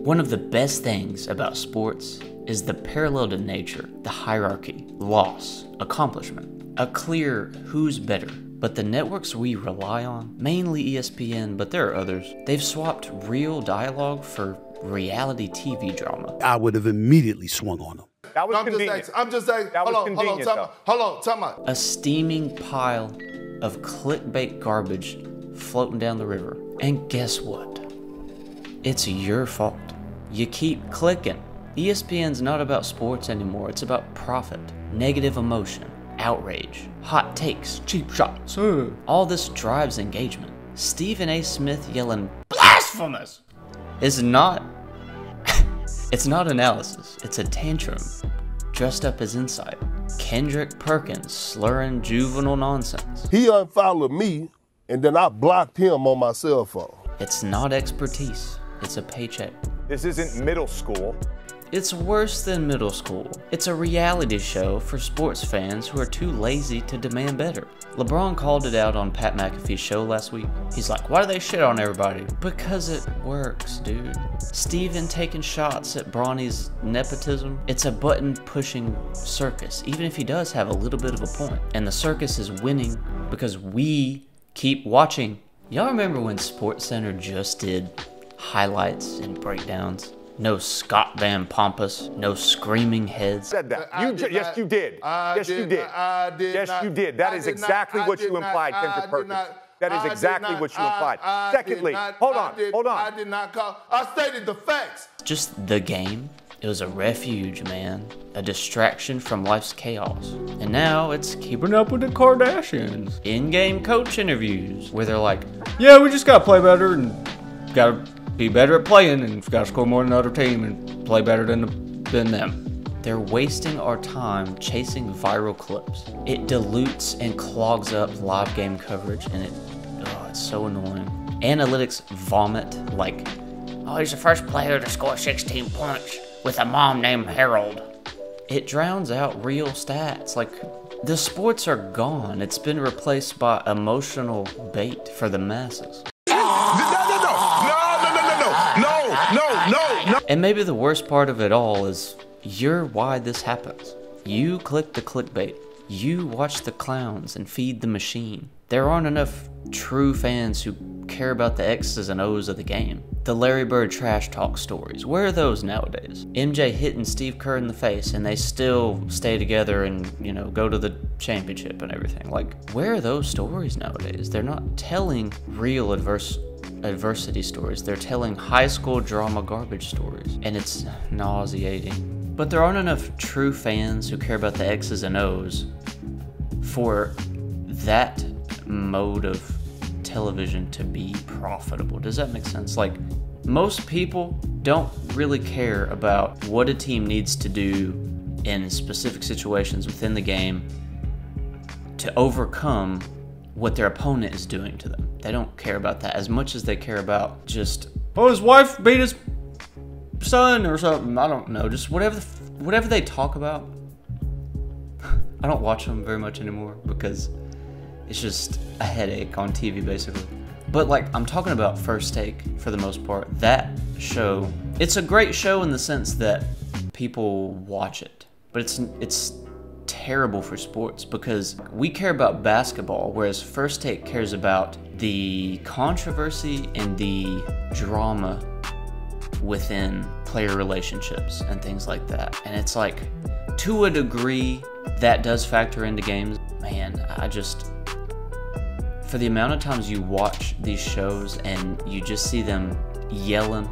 One of the best things about sports is the parallel to nature, the hierarchy, loss, accomplishment, a clear who's better. But the networks we rely on, mainly ESPN, but there are others, they've swapped real dialogue for reality TV drama. I would have immediately swung on them. That was convenient. I'm just saying, hold on, time out. A steaming pile of clickbait garbage floating down the river. And guess what? It's your fault. You keep clicking. ESPN's not about sports anymore, it's about profit, negative emotion, outrage, hot takes, cheap shots. All this drives engagement. Stephen A. Smith yelling, "Blasphemous!" is not... it's not analysis, it's a tantrum dressed up as insight. Kendrick Perkins slurring juvenile nonsense. He unfollowed me, and then I blocked him on my cell phone. It's not expertise, it's a paycheck. This isn't middle school. It's worse than middle school. It's a reality show for sports fans who are too lazy to demand better. LeBron called it out on Pat McAfee's show last week. He's like, why do they shit on everybody? Because it works, dude. Steven taking shots at Bronny's nepotism. It's a button-pushing circus, even if he does have a little bit of a point. And the circus is winning because we keep watching. Y'all remember when SportsCenter just did highlights and breakdowns? No Scott Van Pompous, no screaming heads. Said that. Yes, you did. Yes, you did. Yes, you did. That is exactly what you implied, Kendrick Perkins. That is exactly what you implied. Secondly, hold on. I did not call. I stated the facts. Just the game. It was a refuge, man. A distraction from life's chaos. And now it's keeping up with the Kardashians. In-game coach interviews where they're like, yeah, we just gotta play better and gotta be better at playing and gotta score more than the other team and play better than them. They're wasting our time chasing viral clips. It dilutes and clogs up live game coverage and it's so annoying. Analytics vomit like, oh, he's the first player to score 16 points with a mom named Harold. It drowns out real stats. Like, the sports are gone. It's been replaced by emotional bait for the masses. No. And maybe the worst part of it all is you're why this happens. You click the clickbait. You watch the clowns and feed the machine. There aren't enough true fans who care about the X's and O's of the game. The Larry Bird trash talk stories, where are those nowadays? MJ hitting Steve Kerr in the face and they still stay together and, you know, go to the championship and everything. Like, where are those stories nowadays? They're not telling real adversity stories. They're telling high school drama garbage stories, and it's nauseating. But there aren't enough true fans who care about the X's and O's for that mode of television to be profitable. Does that make sense? Like, most people don't really care about what a team needs to do in specific situations within the game to overcome what their opponent is doing to them. They don't care about that as much as they care about just, oh, his wife beat his son or something. I don't know, just whatever they talk about. I don't watch them very much anymore because it's just a headache on TV basically. But like, I'm talking about First Take for the most part. That show, it's a great show in the sense that people watch it, but it's terrible for sports because we care about basketball, whereas First Take cares about the controversy and the drama within player relationships and things like that. And it's like, to a degree, that does factor into games. Man, for the amount of times you watch these shows and you just see them yelling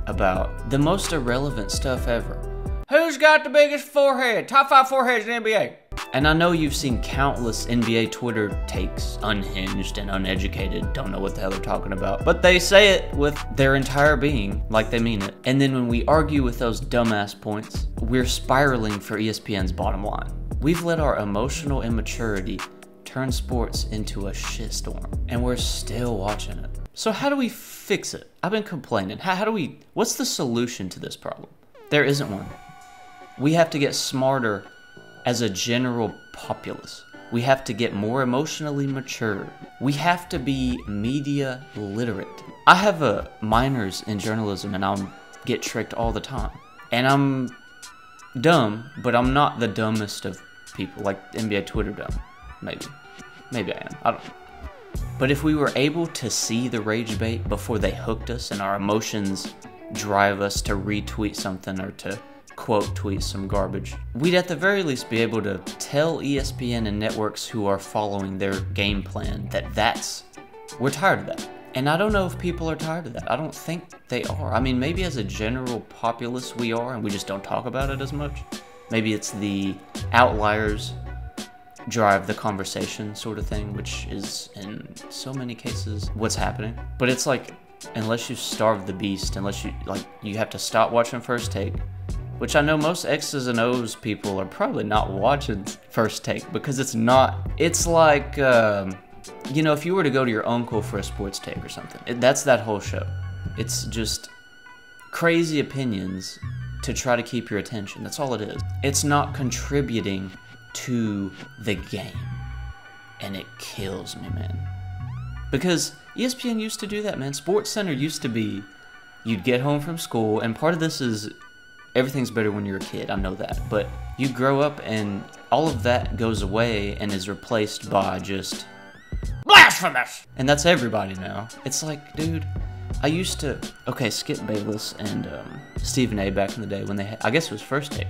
about the most irrelevant stuff ever. Who's got the biggest forehead? Top 5 foreheads in the NBA. And I know you've seen countless NBA Twitter takes, unhinged and uneducated, don't know what the hell they're talking about, but they say it with their entire being, like they mean it. And then when we argue with those dumbass points, we're spiraling for ESPN's bottom line. We've let our emotional immaturity turn sports into a shitstorm, and we're still watching it. So how do we fix it? I've been complaining. What's the solution to this problem? There isn't one. We have to get smarter as a general populace. We have to get more emotionally mature. We have to be media literate. I have a minors in journalism and I'm get tricked all the time. And I'm dumb, but I'm not the dumbest of people, like NBA Twitter dumb. Maybe I am. I don't know. But if we were able to see the rage bait before they hooked us and our emotions drive us to retweet something or to quote tweet some garbage, we'd at the very least be able to tell ESPN and networks who are following their game plan that we're tired of that. And I don't know if people are tired of that. I don't think they are. I mean, maybe as a general populace we are, and we just don't talk about it as much. Maybe it's the outliers drive the conversation sort of thing, which is in so many cases what's happening. But it's like, unless you starve the beast, unless you have to stop watching First Take, which I know most X's and O's people are probably not watching First Take, because it's like, you know, if you were to go to your uncle for a sports take or something, that's that whole show. It's just crazy opinions to try to keep your attention. That's all it is. It's not contributing to the game. And it kills me, man. Because ESPN used to do that, man. SportsCenter used to be, you'd get home from school, and part of this is everything's better when you're a kid, I know that. But you grow up and all of that goes away and is replaced by just blasphemous! And that's everybody now. It's like, dude, I used to, okay, Skip Bayless and Stephen A. back in the day when they had, I guess it was First Take.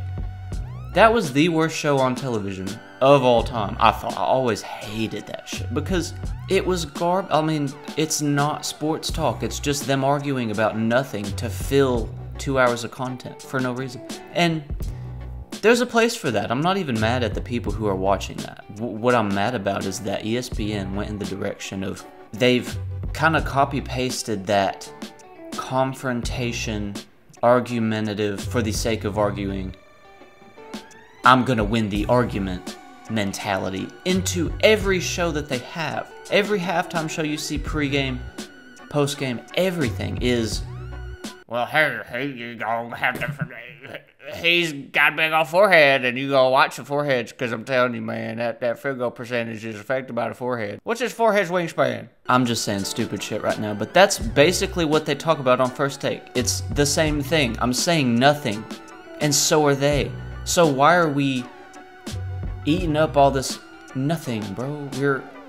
That was the worst show on television of all time. I always hated that shit because it was I mean, it's not sports talk. It's just them arguing about nothing to fill 2 hours of content for no reason. And there's a place for that. I'm not even mad at the people who are watching that. What I'm mad about is that ESPN went in the direction of, they've kind of copy-pasted that confrontation, argumentative, for the sake of arguing, I'm gonna win the argument mentality into every show that they have. Every halftime show you see, pregame, postgame, everything is, well, hey, you gonna have to, he's got a big old forehead, and you gonna watch the foreheads, because I'm telling you, man, that field goal percentage is affected by the forehead. What's his forehead's wingspan? I'm just saying stupid shit right now, but that's basically what they talk about on First Take. It's the same thing. I'm saying nothing, and so are they. So why are we eating up all this nothing, bro?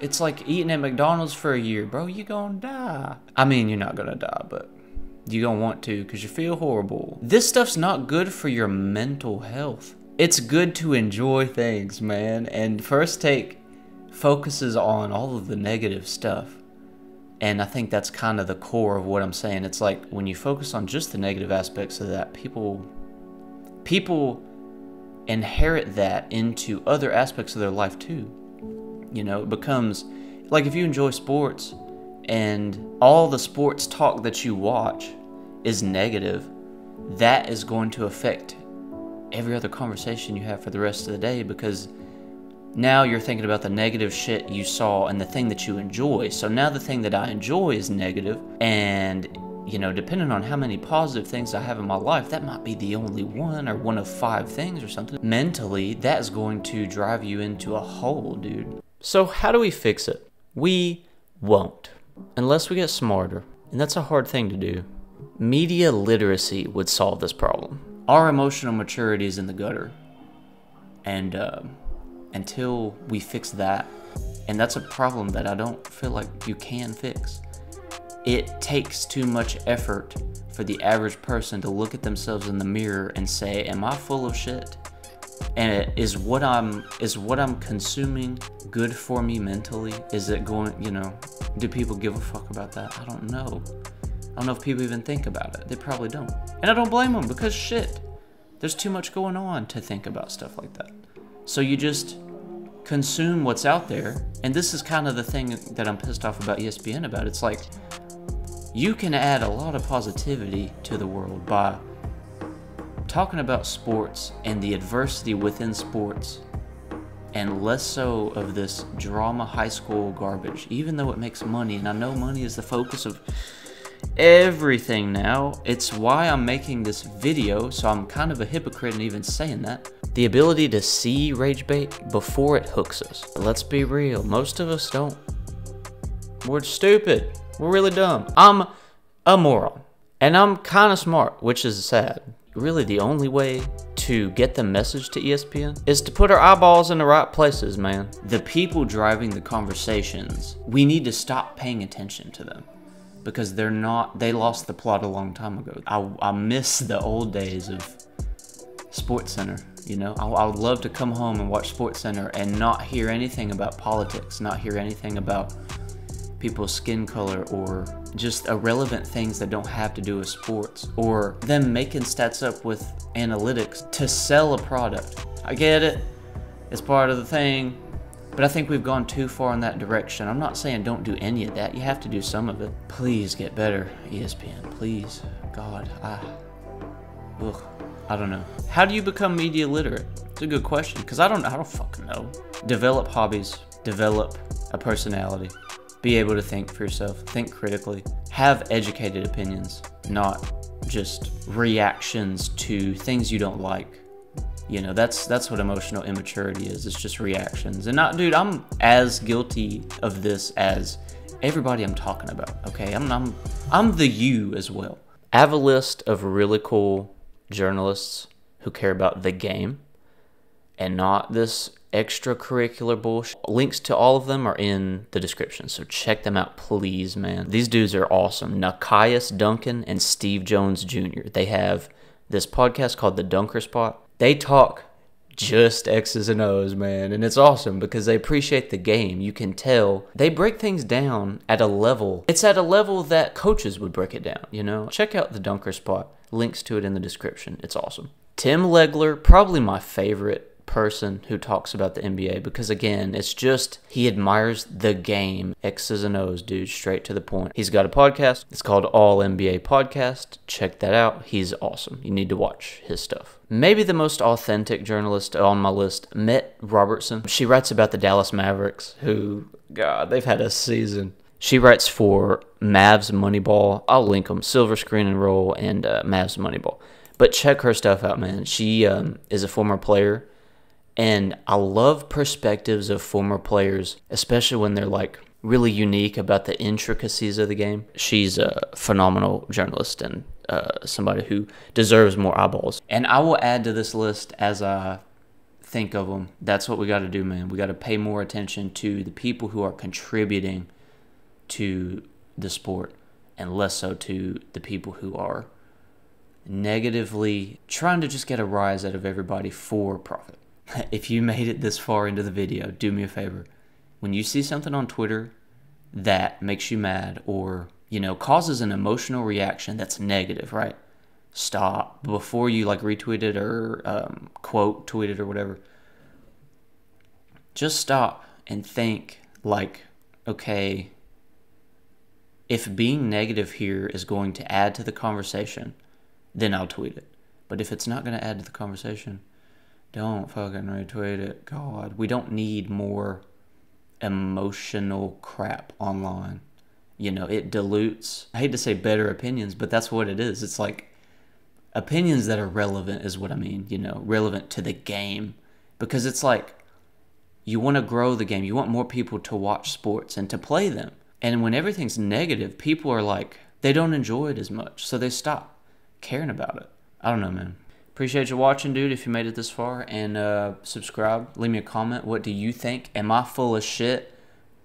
It's like eating at McDonald's for a year, bro. You gonna die. I mean, you're not gonna die, but you gonna want to because you feel horrible. This stuff's not good for your mental health. It's good to enjoy things, man. And First Take focuses on all of the negative stuff. And I think that's kind of the core of what I'm saying. It's like when you focus on just the negative aspects of that, people inherit that into other aspects of their life too. You know, it becomes like, if you enjoy sports and all the sports talk that you watch is negative, that is going to affect every other conversation you have for the rest of the day, because now you're thinking about the negative shit you saw and the thing that you enjoy. So now the thing that I enjoy is negative, and you know, depending on how many positive things I have in my life, that might be the only one or one of 5 things or something. Mentally, that is going to drive you into a hole, dude. So how do we fix it? We won't, unless we get smarter. And that's a hard thing to do. Media literacy would solve this problem. Our emotional maturity is in the gutter. And until we fix that, and that's a problem that I don't feel like you can fix. It takes too much effort for the average person to look at themselves in the mirror and say, am I full of shit? And is what I'm consuming good for me mentally? Is it going, you know, do people give a fuck about that? I don't know. I don't know if people even think about it. They probably don't. And I don't blame them, because shit, there's too much going on to think about stuff like that. So you just consume what's out there. And this is kind of the thing that I'm pissed off about ESPN about. It's like, you can add a lot of positivity to the world by talking about sports and the adversity within sports, and less so of this drama high school garbage, even though it makes money. And I know money is the focus of everything now. It's why I'm making this video, so I'm kind of a hypocrite in even saying that. The ability to see rage bait before it hooks us. Let's be real, most of us don't. We're stupid. We're really dumb. I'm a moron. And I'm kind of smart, which is sad. Really, the only way to get the message to ESPN is to put our eyeballs in the right places, man. The people driving the conversations, we need to stop paying attention to them because they lost the plot a long time ago. I miss the old days of SportsCenter, you know? I would love to come home and watch SportsCenter and not hear anything about politics, not hear anything about people's skin color or just irrelevant things that don't have to do with sports, or them making stats up with analytics to sell a product. I get it, it's part of the thing, but I think we've gone too far in that direction. I'm not saying don't do any of that, you have to do some of it. Please get better, ESPN, please. God, I don't know. How do you become media literate? It's a good question, because I don't fucking know. Develop hobbies, develop a personality. Be able to think for yourself, think critically, have educated opinions, not just reactions to things you don't like. You know, that's what emotional immaturity is. It's just reactions. And dude, I'm as guilty of this as everybody I'm talking about, okay? I'm the you as well. I have a list of really cool journalists who care about the game and not this extracurricular bullshit. Links to all of them are in the description, so check them out, please, man. These dudes are awesome. Nikias Duncan and Steve Jones Jr. They have this podcast called The Dunker Spot. They talk just X's and O's, man, and it's awesome because they appreciate the game. You can tell they break things down at a level. It's at a level that coaches would break it down, you know? Check out The Dunker Spot. Links to it in the description. It's awesome. Tim Legler, probably my favorite person who talks about the NBA because, again, it's just he admires the game. X's and O's, dude, straight to the point. He's got a podcast. It's called All NBA Podcast. Check that out. He's awesome. You need to watch his stuff. Maybe the most authentic journalist on my list, Met Robertson. She writes about the Dallas Mavericks, who, God, they've had a season. She writes for Mavs Moneyball. I'll link them, Silver Screen and Roll and Mavs Moneyball. But check her stuff out, man. She is a former player. And I love perspectives of former players, especially when they're like really unique about the intricacies of the game. She's a phenomenal journalist and somebody who deserves more eyeballs. And I will add to this list as I think of them. That's what we got to do, man. We got to pay more attention to the people who are contributing to the sport and less so to the people who are negatively trying to just get a rise out of everybody for profit. If you made it this far into the video, do me a favor. When you see something on Twitter that makes you mad or, you know, causes an emotional reaction that's negative, right? Stop. Before you like retweet it or quote tweet it or whatever, just stop and think like, okay, if being negative here is going to add to the conversation, then I'll tweet it. But if it's not going to add to the conversation, don't fucking retweet it. God, we don't need more emotional crap online. You know, it dilutes, I hate to say better opinions, but that's what it is. It's like opinions that are relevant is what I mean, you know, relevant to the game. Because it's like you want to grow the game. You want more people to watch sports and to play them. And when everything's negative, people are like, they don't enjoy it as much. So they stop caring about it. I don't know, man. Appreciate you watching, dude, if you made it this far. And subscribe. Leave me a comment. What do you think? Am I full of shit?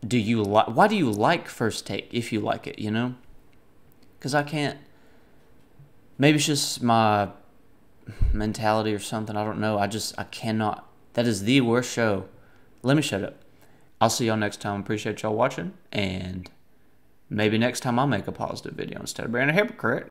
Why do you like First Take if you like it, you know? Because I can't. Maybe it's just my mentality or something. I don't know. I cannot. That is the worst show. Let me shut up. I'll see y'all next time. Appreciate y'all watching. And maybe next time I'll make a positive video instead of being a hypocrite.